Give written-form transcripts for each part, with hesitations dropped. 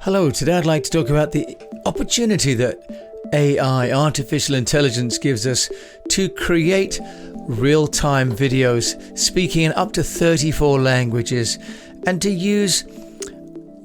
Hello, today I'd like to talk about the opportunity that AI, artificial intelligence, gives us to create real-time videos speaking in up to 34 languages and to use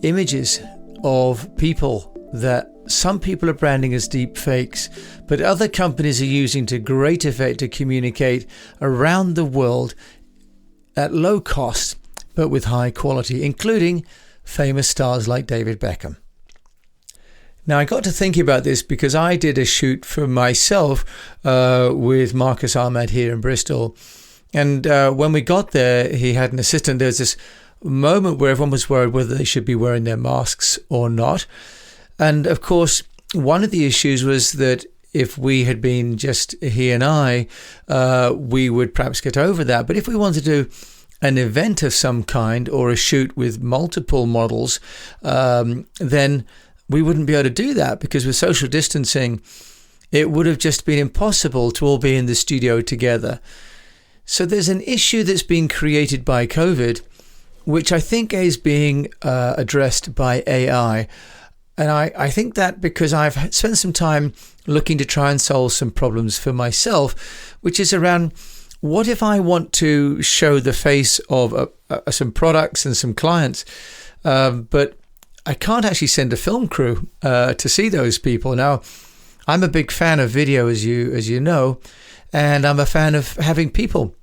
images of people that some people are branding as deep fakes, but other companies are using to great effect to communicate around the world at low cost, but with high quality, including famous stars like David Beckham. Now, I got to thinking about this because I did a shoot for myself with Marcus Ahmad here in Bristol. And when we got there, he had an assistant. There was this moment where everyone was worried whether they should be wearing their masks or not. And of course, one of the issues was that if we had been just he and I, we would perhaps get over that. But if we wanted to do an event of some kind or a shoot with multiple models, then we wouldn't be able to do that, because with social distancing, it would have just been impossible to all be in the studio together. So there's an issue that's been created by COVID, which I think is being addressed by AI. And I think that because I've spent some time looking to try and solve some problems for myself, which is around, what if I want to show the face of some products and some clients, but I can't actually send a film crew to see those people. Now, I'm a big fan of video, as you know, and I'm a fan of having people.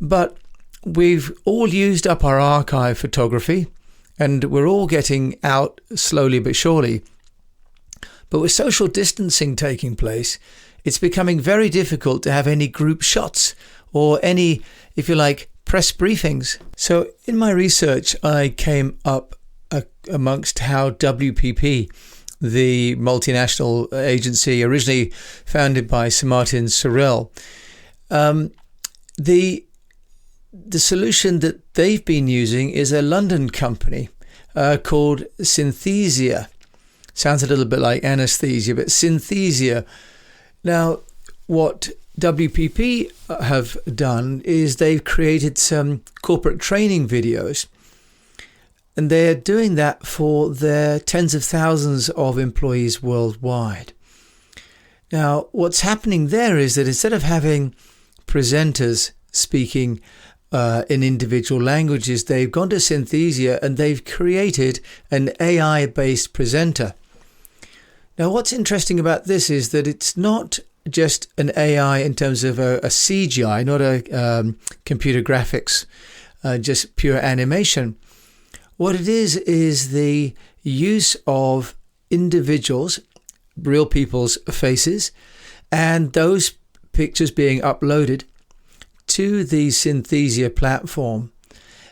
But we've all used up our archive photography, and we're all getting out slowly but surely. But with social distancing taking place, it's becoming very difficult to have any group shots or any, if you like, press briefings. So in my research, I came up amongst how WPP, the multinational agency originally founded by Sir Martin Sorrell, the solution that they've been using is a London company called Synthesia. Sounds a little bit like anesthesia, but Synthesia. Now, what WPP have done is they've created some corporate training videos. And they're doing that for their tens of thousands of employees worldwide. Now, what's happening there is that instead of having presenters speaking in individual languages, they've gone to Synthesia and they've created an AI-based presenter. Now, what's interesting about this is that it's not just an AI in terms of a CGI, not a computer graphics, just pure animation. What it is the use of individuals, real people's faces, and those pictures being uploaded to the Synthesia platform,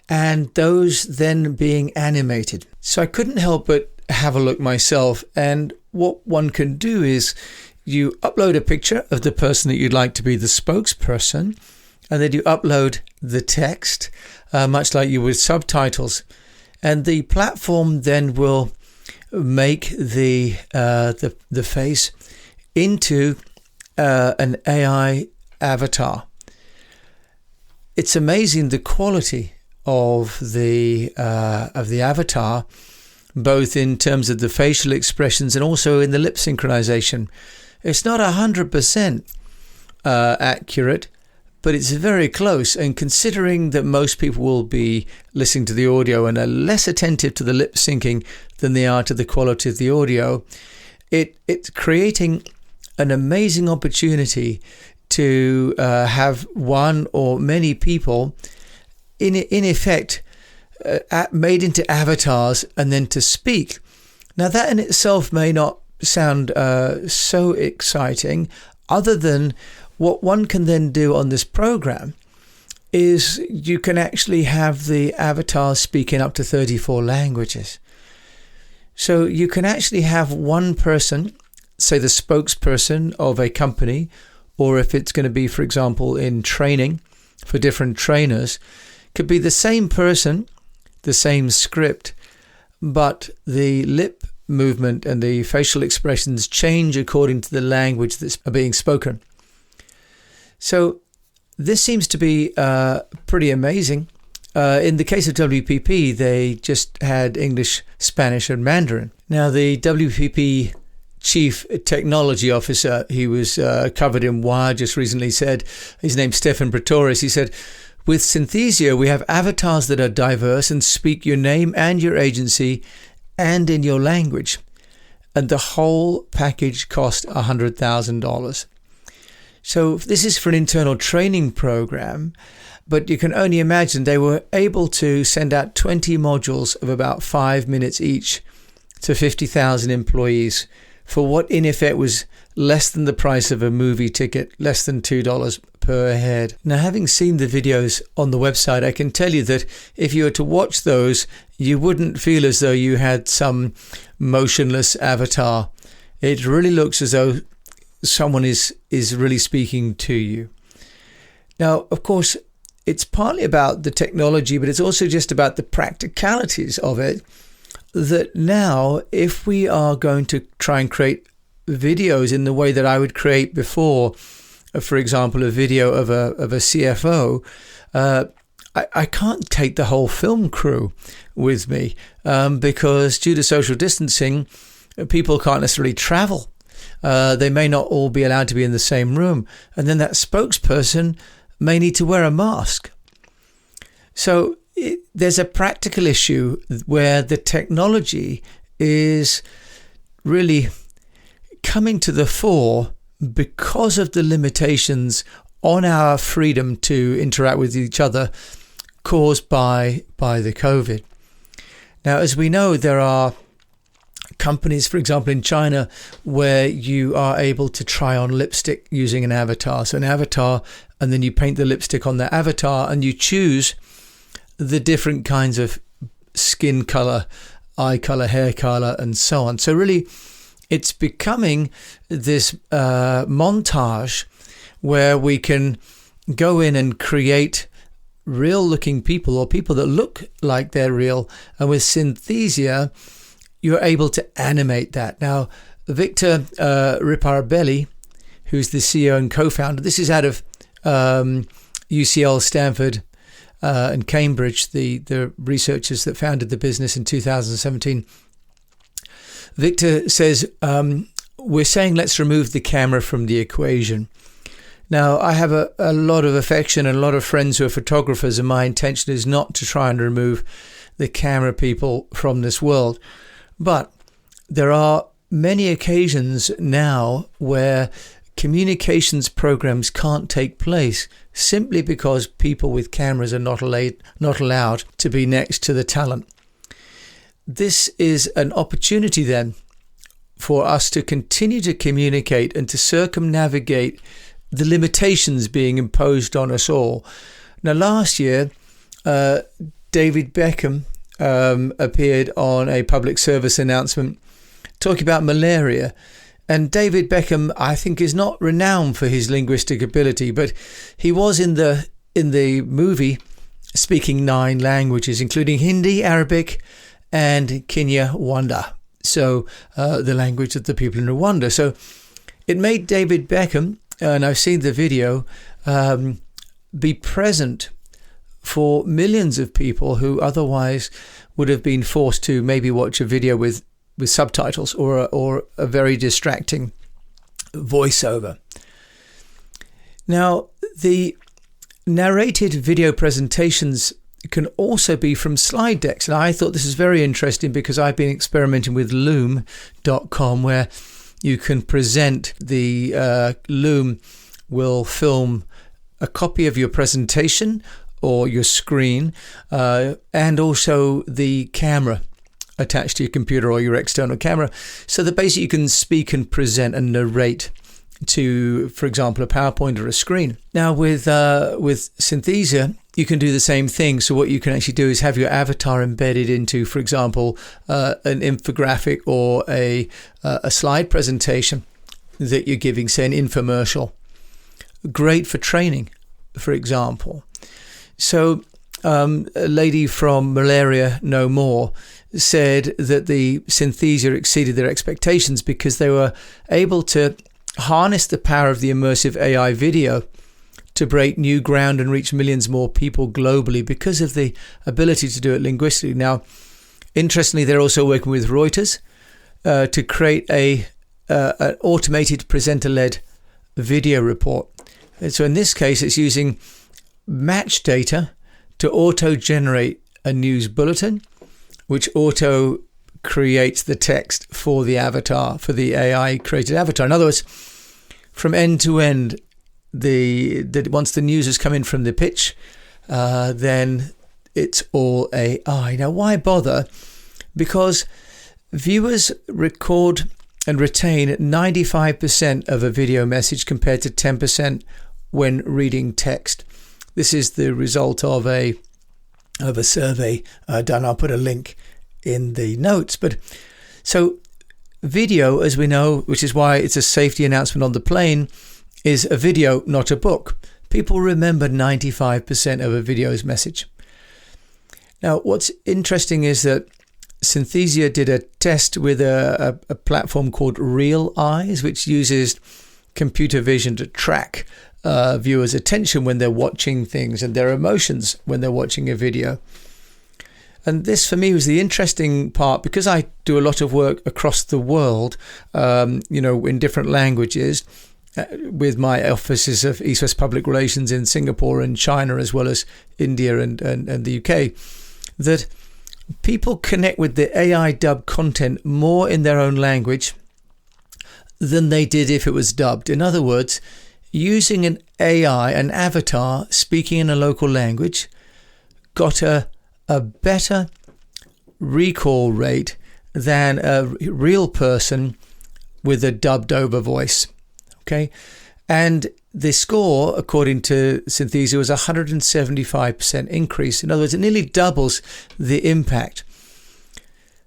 and those then being animated. So I couldn't help but have a look myself, and what one can do is you upload a picture of the person that you'd like to be the spokesperson, and then you upload the text, much like you would subtitles. And the platform then will make the face into an AI avatar. It's amazing the quality of the avatar, both in terms of the facial expressions and also in the lip synchronization. It's not 100% accurate, but it's very close, and considering that most people will be listening to the audio and are less attentive to the lip syncing than they are to the quality of the audio, it's creating an amazing opportunity to have one or many people in effect made into avatars and then to speak. Now, that in itself may not sound so exciting, other than what one can then do on this program is you can actually have the avatar speak in up to 34 languages. So you can actually have one person, say the spokesperson of a company, or if it's going to be, for example, in training for different trainers, could be the same person, the same script, but the lip movement and the facial expressions change according to the language that's being spoken. So this seems to be pretty amazing. In the case of WPP, they just had English, Spanish, and Mandarin. Now, the WPP Chief Technology Officer, he was covered in Wire just recently, said, his name's Stefan Pretorius, he said, with Synthesia, we have avatars that are diverse and speak your name and your agency and in your language. And the whole package cost $100,000. So this is for an internal training program, but you can only imagine they were able to send out 20 modules of about 5 minutes each to 50,000 employees for what in effect was less than the price of a movie ticket, less than $2 per head. Now, having seen the videos on the website, I can tell you that if you were to watch those, you wouldn't feel as though you had some motionless avatar. It really looks as though someone is really speaking to you. Now, of course, it's partly about the technology, but it's also just about the practicalities of it. That now, if we are going to try and create videos in the way that I would create before, for example, a video of a CFO, I can't take the whole film crew with me because due to social distancing, people can't necessarily travel. They may not all be allowed to be in the same room, and then that spokesperson may need to wear a mask. So there's a practical issue where the technology is really coming to the fore because of the limitations on our freedom to interact with each other caused by the COVID. Now, as we know, there are companies, for example, in China, where you are able to try on lipstick using an avatar. So an avatar, and then you paint the lipstick on the avatar and you choose the different kinds of skin color, eye color, hair color, and so on. So really, it's becoming this montage where we can go in and create real-looking people or people that look like they're real. And with Synthesia, you're able to animate that. Now, Victor Riparabelli, who's the CEO and co-founder, this is out of UCL, Stanford, and Cambridge, the researchers that founded the business in 2017. Victor says, we're saying let's remove the camera from the equation. Now, I have a lot of affection and a lot of friends who are photographers, and my intention is not to try and remove the camera people from this world. But there are many occasions now where communications programs can't take place simply because people with cameras are not allowed to be next to the talent. This is an opportunity then for us to continue to communicate and to circumnavigate the limitations being imposed on us all. Now, last year, David Beckham appeared on a public service announcement talking about malaria. And David Beckham, I think, is not renowned for his linguistic ability, but he was in the movie speaking 9 languages, including Hindi, Arabic, and Kinyarwanda. So the language of the people in Rwanda. So it made David Beckham, and I've seen the video, be present for millions of people who otherwise would have been forced to maybe watch a video with subtitles or a very distracting voiceover. Now, the narrated video presentations can also be from slide decks. And I thought this is very interesting because I've been experimenting with loom.com, where you can present the Loom will film a copy of your presentation or your screen and also the camera attached to your computer or your external camera, so that basically you can speak and present and narrate to, for example, a PowerPoint or a screen. Now with Synthesia, you can do the same thing. So what you can actually do is have your avatar embedded into, for example, an infographic or a slide presentation that you're giving, say an infomercial. Great for training, for example. So a lady from Malaria No More said that the Synthesia exceeded their expectations because they were able to harness the power of the immersive AI video to break new ground and reach millions more people globally because of the ability to do it linguistically. Now, interestingly, they're also working with Reuters to create an automated presenter-led video report. And so in this case, it's using match data to auto-generate a news bulletin, which auto-creates the text for the avatar, for the AI-created avatar. In other words, from end to end, once the news has come in from the pitch, then it's all AI. Now, why bother? Because viewers record and retain 95% of a video message compared to 10% when reading text. This is the result of a survey done. I'll put a link in the notes. But so video, as we know, which is why it's a safety announcement on the plane, is a video, not a book. People remember 95% of a video's message. Now, what's interesting is that Synthesia did a test with a platform called Realeyes, which uses computer vision to track viewers' attention when they're watching things and their emotions when they're watching a video. And this, for me, was the interesting part, because I do a lot of work across the world, in different languages, with my offices of East-West Public Relations in Singapore and China, as well as India and the UK, that people connect with the AI dubbed content more in their own language than they did if it was dubbed. In other words, using an AI, an avatar speaking in a local language, got a better recall rate than a real person with a dubbed over voice. Okay, and the score, according to Synthesia, was 175% increase. In other words, it nearly doubles the impact.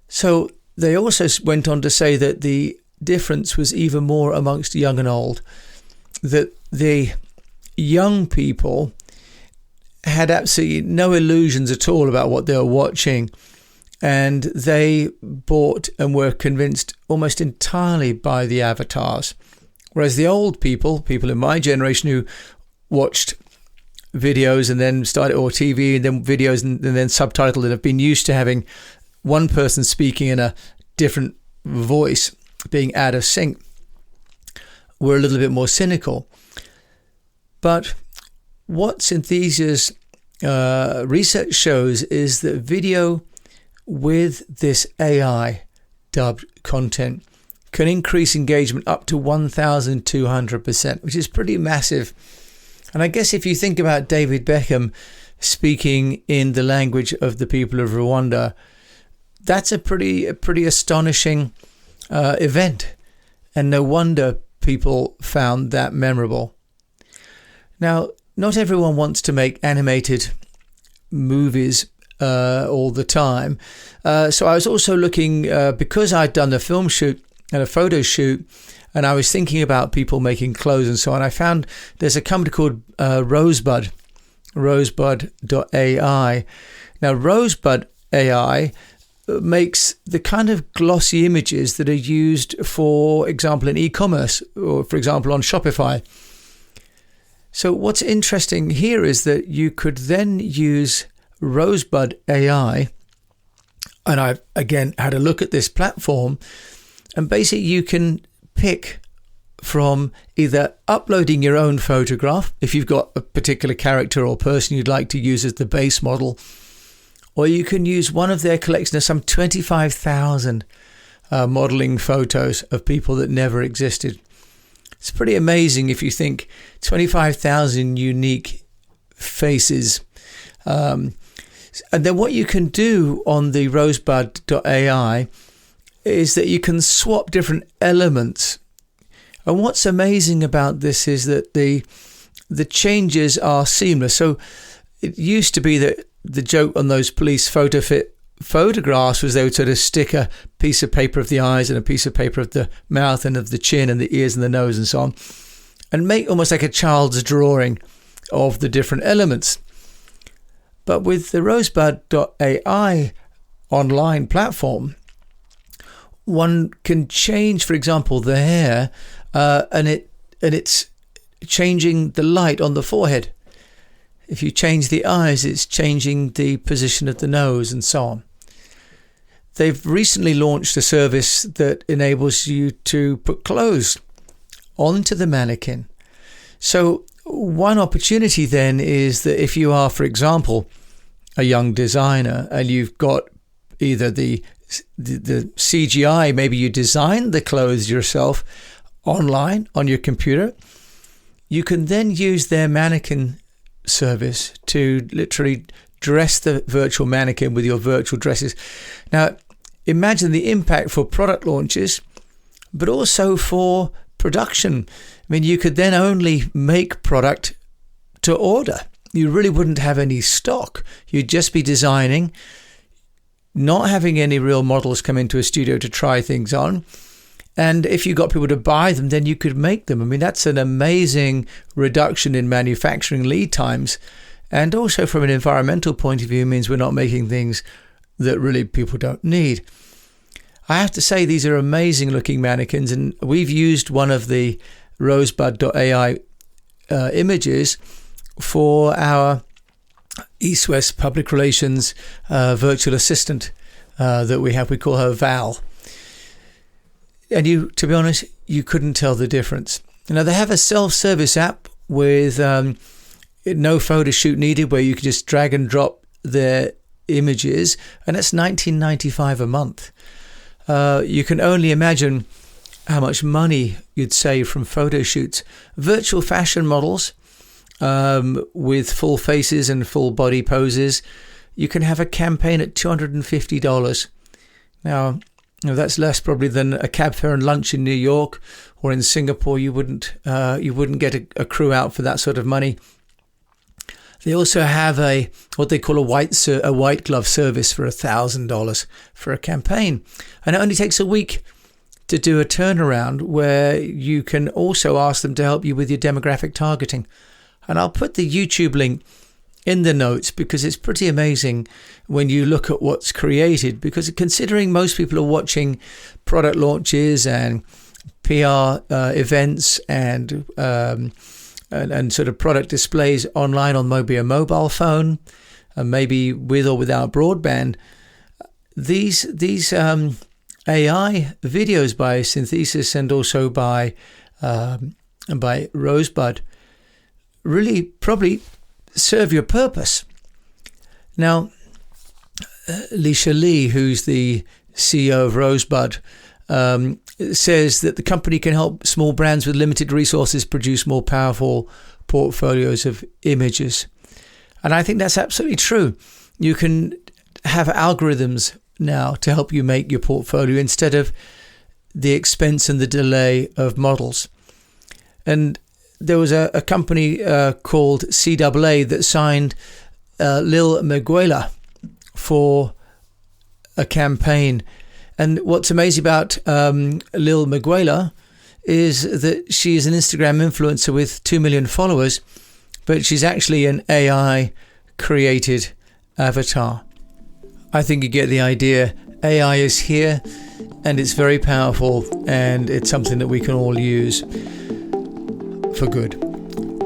So they also went on to say that the difference was even more amongst young and old, that the young people had absolutely no illusions at all about what they were watching, and they bought and were convinced almost entirely by the avatars. Whereas the old people in my generation who watched videos and then started, or TV and then videos and then subtitled, and have been used to having one person speaking in a different voice being out of sync, were a little bit more cynical. But what Synthesia's research shows is that video with this AI dubbed content can increase engagement up to 1,200%, which is pretty massive. And I guess if you think about David Beckham speaking in the language of the people of Rwanda, that's a pretty astonishing event. And no wonder people found that memorable. Now, not everyone wants to make animated movies all the time. So I was also looking, because I'd done a film shoot and a photo shoot, and I was thinking about people making clothes and so on. I found there's a company called Rosebud AI. Now, Rosebud AI makes the kind of glossy images that are used, for example, in e-commerce, or for example on Shopify. So what's interesting here is that you could then use Rosebud AI, and I've again had a look at this platform, and basically you can pick from either uploading your own photograph, if you've got a particular character or person you'd like to use as the base model, or you can use one of their collection of some 25,000 modeling photos of people that never existed. It's pretty amazing if you think 25,000 unique faces. And then what you can do on the Rosebud.ai is that you can swap different elements. And what's amazing about this is that the changes are seamless. So it used to be that the joke on those police photographs was they would sort of stick a piece of paper of the eyes and a piece of paper of the mouth and of the chin and the ears and the nose and so on, and make almost like a child's drawing of the different elements. But with the Rosebud.ai online platform, one can change, for example, the hair, and it's changing the light on the forehead. If you change the eyes, it's changing the position of the nose and so on. They've recently launched a service that enables you to put clothes onto the mannequin. So one opportunity then is that if you are, for example, a young designer and you've got either the CGI, maybe you designed the clothes yourself online on your computer, you can then use their mannequin service to literally dress the virtual mannequin with your virtual dresses. Now, imagine the impact for product launches, but also for production. I mean, you could then only make product to order. You really wouldn't have any stock. You'd just be designing, not having any real models come into a studio to try things on. And if you got people to buy them, then you could make them. I mean, that's an amazing reduction in manufacturing lead times. And also from an environmental point of view, means we're not making things that really people don't need. I have to say, these are amazing looking mannequins. And we've used one of the Rosebud AI images for our East-West Public Relations virtual assistant that we have. We call her Val. And to be honest, you couldn't tell the difference. Now, they have a self-service app with no photo shoot needed, where you can just drag and drop their images, and it's $19.95 a month. You can only imagine how much money you'd save from photo shoots. Virtual fashion models with full faces and full body poses, you can have a campaign at $250. Now, that's less probably than a cab fare and lunch in New York or in Singapore. You wouldn't get a crew out for that sort of money. They also have what they call a white glove service for $1,000 for a campaign, and it only takes a week to do a turnaround, where you can also ask them to help you with your demographic targeting. And I'll put the YouTube link in the notes, because it's pretty amazing when you look at what's created, because considering most people are watching product launches and PR events and sort of product displays online on maybe a mobile phone, and maybe with or without broadband, these AI videos by Synthesis and also by Rosebud really probably serve your purpose. Now, Alicia Lee, who's the CEO of Rosebud, says that the company can help small brands with limited resources produce more powerful portfolios of images. And I think that's absolutely true. You can have algorithms now to help you make your portfolio instead of the expense and the delay of models. And there was a company called CAA that signed Lil Miguela for a campaign. And what's amazing about Lil Miguela is that she is an Instagram influencer with 2 million followers, but she's actually an AI created avatar. I think you get the idea. AI is here, and it's very powerful, and it's something that we can all use for good.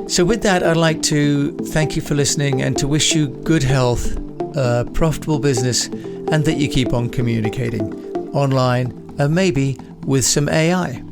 So with that, I'd like to thank you for listening and to wish you good health, profitable business, and that you keep on communicating online and maybe with some AI.